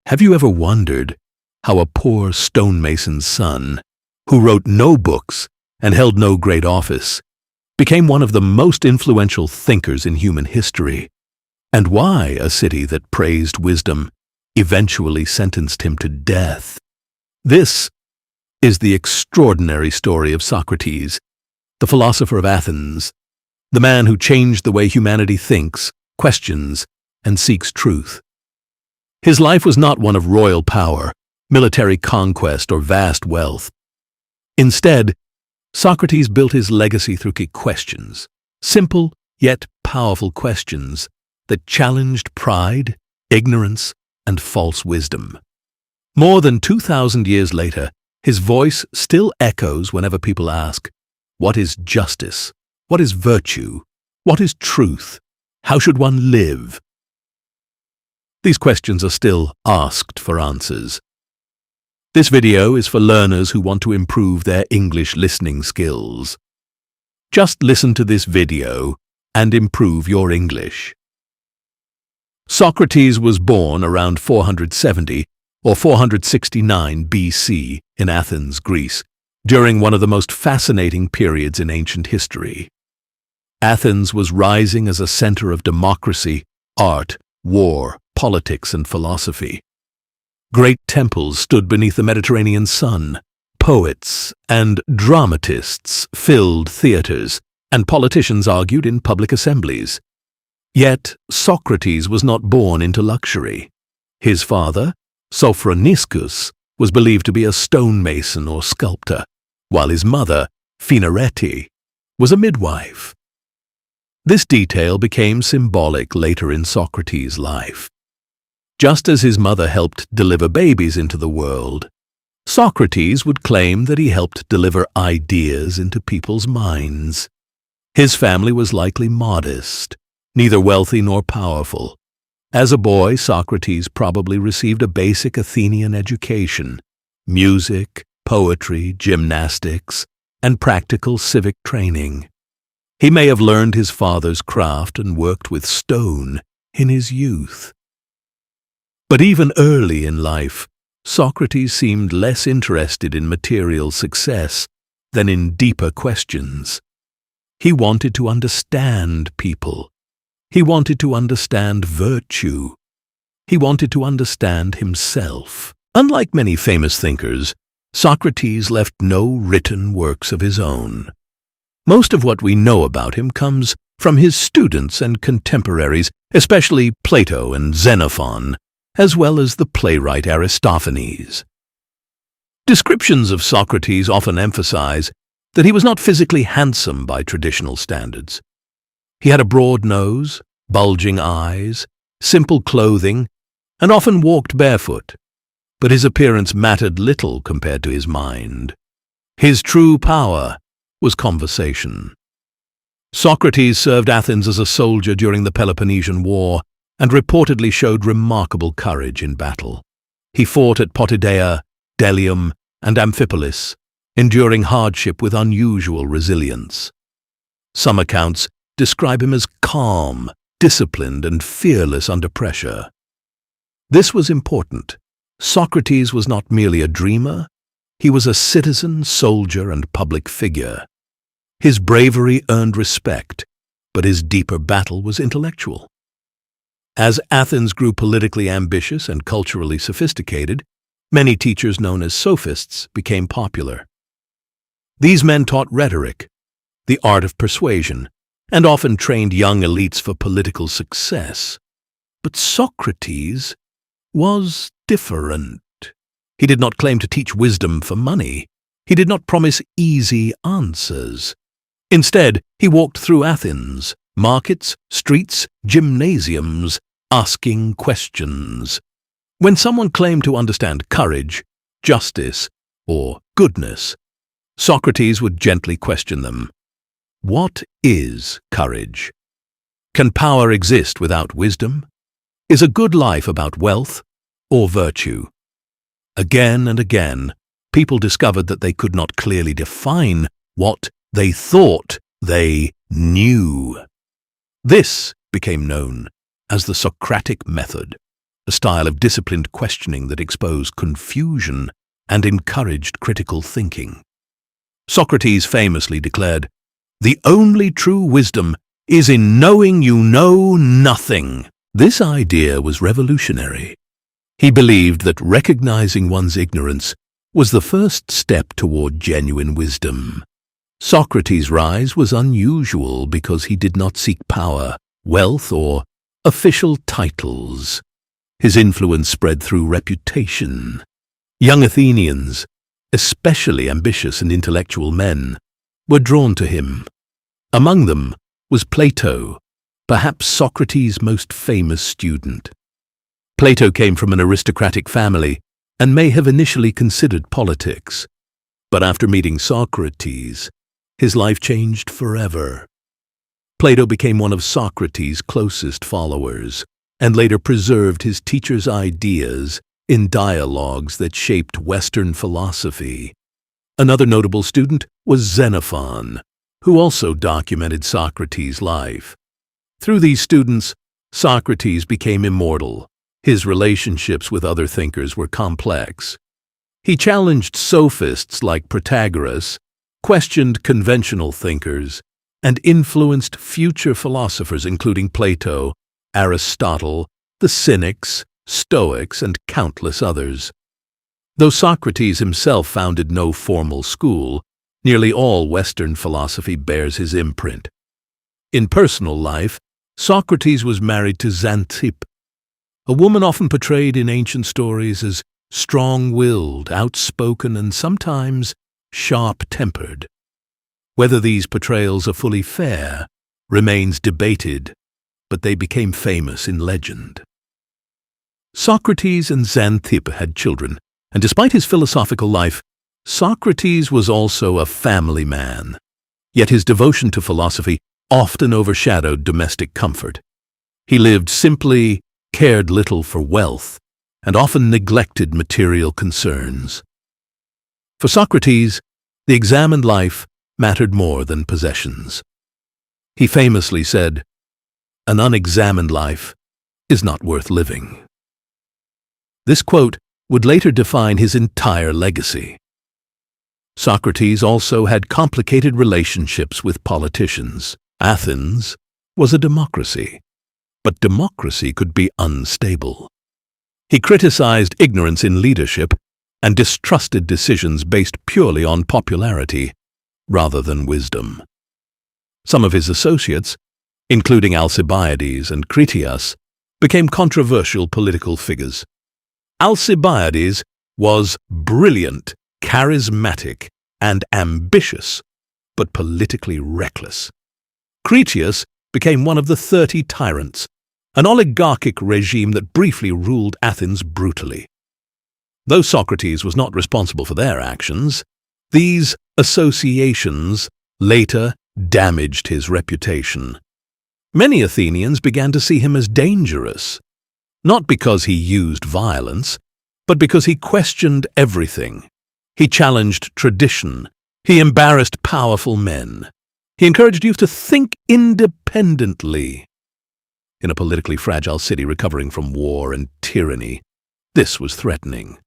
Have you ever wondered how a poor stonemason's son, who wrote no books and held no great office, became one of the most influential thinkers in human history, and why a city that praised wisdom eventually sentenced him to death? This is the extraordinary story of Socrates, the philosopher of Athens, the man who changed the way humanity thinks, questions, and seeks truth. His life was not one of royal power, military conquest, or vast wealth. Instead, Socrates built his legacy through key questions, simple yet powerful questions that challenged pride, ignorance, and false wisdom. More than 2,000 years later, his voice still echoes whenever people ask, what is justice? What is virtue? What is truth? How should one live? These questions are still asked for answers. This video is for learners who want to improve their English listening skills. Just listen to this video and improve your English. Socrates was born around 470 or 469 BC in Athens, Greece, during one of the most fascinating periods in ancient history. Athens was rising as a center of democracy, art, war, politics, and philosophy. Great temples stood beneath the Mediterranean sun. Poets and dramatists filled theaters, and politicians argued in public assemblies. Yet Socrates was not born into luxury. His father, Sophronius, was believed to be a stonemason or sculptor, while his mother, Phanerete, was a midwife. This detail became symbolic later in Socrates' life. Just as his mother helped deliver babies into the world, Socrates would claim that he helped deliver ideas into people's minds. His family was likely modest, neither wealthy nor powerful. As a boy, Socrates probably received a basic Athenian education: music, poetry, gymnastics, and practical civic training. He may have learned his father's craft and worked with stone in his youth. But even early in life, Socrates seemed less interested in material success than in deeper questions. He wanted to understand people. He wanted to understand virtue. He wanted to understand himself. Unlike many famous thinkers, Socrates left no written works of his own. Most of what we know about him comes from his students and contemporaries, especially Plato and Xenophon, as well as the playwright Aristophanes. Descriptions of Socrates often emphasize that he was not physically handsome by traditional standards. He had a broad nose, bulging eyes, simple clothing, and often walked barefoot, but his appearance mattered little compared to his mind. His true power was conversation. Socrates served Athens as a soldier during the Peloponnesian War and reportedly showed remarkable courage in battle. He fought at Potidaea, Delium, and Amphipolis, enduring hardship with unusual resilience. Some accounts describe him as calm, disciplined, and fearless under pressure. This was important. Socrates was not merely a dreamer, he was a citizen, soldier, and public figure. His bravery earned respect, but his deeper battle was intellectual. As Athens grew politically ambitious and culturally sophisticated, many teachers known as sophists became popular. These men taught rhetoric, the art of persuasion, and often trained young elites for political success. But Socrates was different. He did not claim to teach wisdom for money. He did not promise easy answers. Instead, he walked through Athens, markets, streets, gymnasiums, asking questions. When someone claimed to understand courage, justice, or goodness, Socrates would gently question them. What is courage? Can power exist without wisdom? Is a good life about wealth or virtue? Again and again, people discovered that they could not clearly define what they thought they knew. This became known as the Socratic Method, a style of disciplined questioning that exposed confusion and encouraged critical thinking. Socrates famously declared, "The only true wisdom is in knowing you know nothing." This idea was revolutionary. He believed that recognizing one's ignorance was the first step toward genuine wisdom. Socrates' rise was unusual because he did not seek power, wealth, or official titles. His influence spread through reputation. Young Athenians, especially ambitious and intellectual men, were drawn to him. Among them was Plato, perhaps Socrates' most famous student. Plato came from an aristocratic family and may have initially considered politics. But after meeting Socrates, his life changed forever. Plato became one of Socrates' closest followers and later preserved his teacher's ideas in dialogues that shaped Western philosophy. Another notable student was Xenophon, who also documented Socrates' life. Through these students, Socrates became immortal. His relationships with other thinkers were complex. He challenged sophists like Protagoras, questioned conventional thinkers, and influenced future philosophers including Plato, Aristotle, the Cynics, Stoics, and countless others. Though Socrates himself founded no formal school, nearly all Western philosophy bears his imprint. In personal life, Socrates was married to Xanthippe, a woman often portrayed in ancient stories as strong-willed, outspoken, and sometimes sharp-tempered. Whether these portrayals are fully fair remains debated, but they became famous in legend. Socrates and Xanthippe had children, and despite his philosophical life, Socrates was also a family man. Yet his devotion to philosophy often overshadowed domestic comfort. He lived simply, cared little for wealth, and often neglected material concerns. For Socrates, the examined life mattered more than possessions. He famously said, "An unexamined life is not worth living." This quote would later define his entire legacy. Socrates also had complicated relationships with politicians. Athens was a democracy, but democracy could be unstable. He criticized ignorance in leadership and distrusted decisions based purely on popularity rather than wisdom. Some of his associates, including Alcibiades and Critias, became controversial political figures. Alcibiades was brilliant, charismatic, and ambitious, but politically reckless. Critias became one of the 30 tyrants, an oligarchic regime that briefly ruled Athens brutally. Though Socrates was not responsible for their actions, these associations later damaged his reputation. Many Athenians began to see him as dangerous, not because he used violence, but because he questioned everything. He challenged tradition. He embarrassed powerful men. He encouraged youth to think independently. In a politically fragile city recovering from war and tyranny, this was threatening.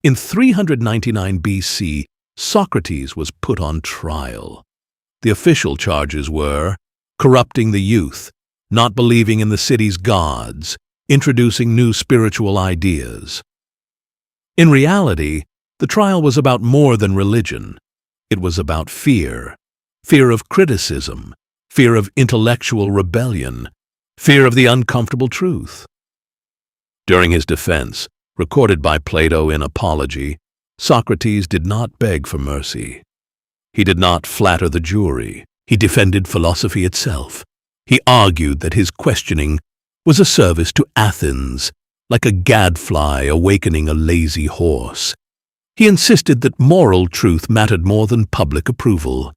In 399 BC, Socrates was put on trial. The official charges were corrupting the youth, not believing in the city's gods, introducing new spiritual ideas. In reality, the trial was about more than religion. It was about fear. Fear of criticism, fear of intellectual rebellion, fear of the uncomfortable truth. During his defense, recorded by Plato in Apology, Socrates did not beg for mercy. He did not flatter the jury. He defended philosophy itself. He argued that his questioning was a service to Athens, like a gadfly awakening a lazy horse. He insisted that moral truth mattered more than public approval.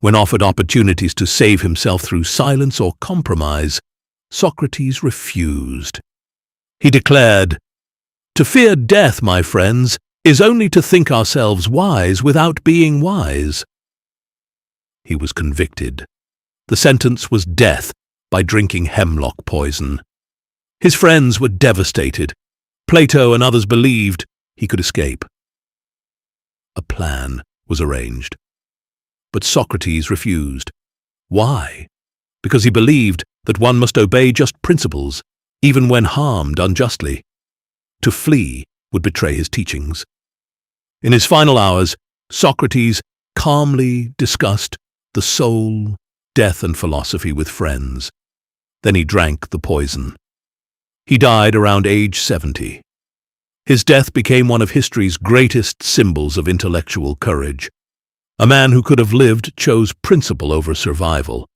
When offered opportunities to save himself through silence or compromise, Socrates refused. He declared, "To fear death, my friends, is only to think ourselves wise without being wise." He was convicted. The sentence was death by drinking hemlock poison. His friends were devastated, Plato and others believed he could escape. A plan was arranged. But Socrates refused. Why? Because he believed that one must obey just principles, even when harmed unjustly. To flee would betray his teachings. In his final hours, Socrates calmly discussed the soul, death, and philosophy with friends. Then he drank the poison. He died around age 70. His death became one of history's greatest symbols of intellectual courage. A man who could have lived chose principle over survival.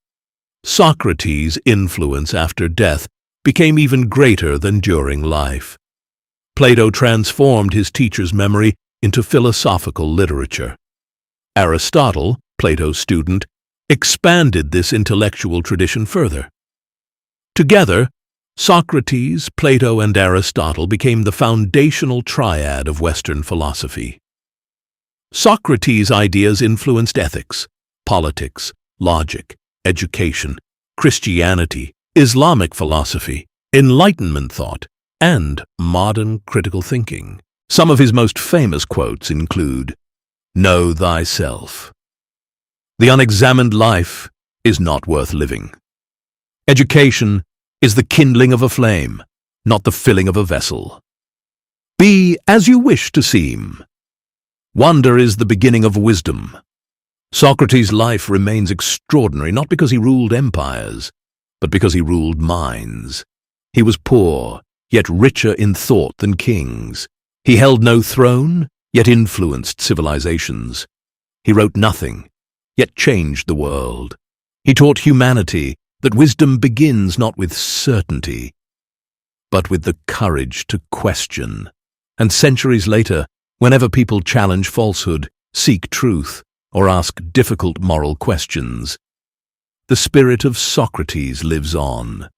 Socrates' influence after death became even greater than during life. Plato transformed his teacher's memory into philosophical literature. Aristotle, Plato's student, expanded this intellectual tradition further. Together, Socrates, Plato, and Aristotle became the foundational triad of Western philosophy. Socrates' ideas influenced ethics, politics, logic, education, Christianity, Islamic philosophy, Enlightenment thought, and modern critical thinking. Some of his most famous quotes include, "Know thyself. The unexamined life is not worth living. Education is the kindling of a flame, not the filling of a vessel. Be as you wish to seem. Wonder is the beginning of wisdom." Socrates' life remains extraordinary not because he ruled empires, but because he ruled minds. He was poor, yet richer in thought than kings. He held no throne, yet influenced civilizations. He wrote nothing, yet changed the world. He taught humanity that wisdom begins not with certainty, but with the courage to question. And centuries later, whenever people challenge falsehood, seek truth, or ask difficult moral questions, the spirit of Socrates lives on.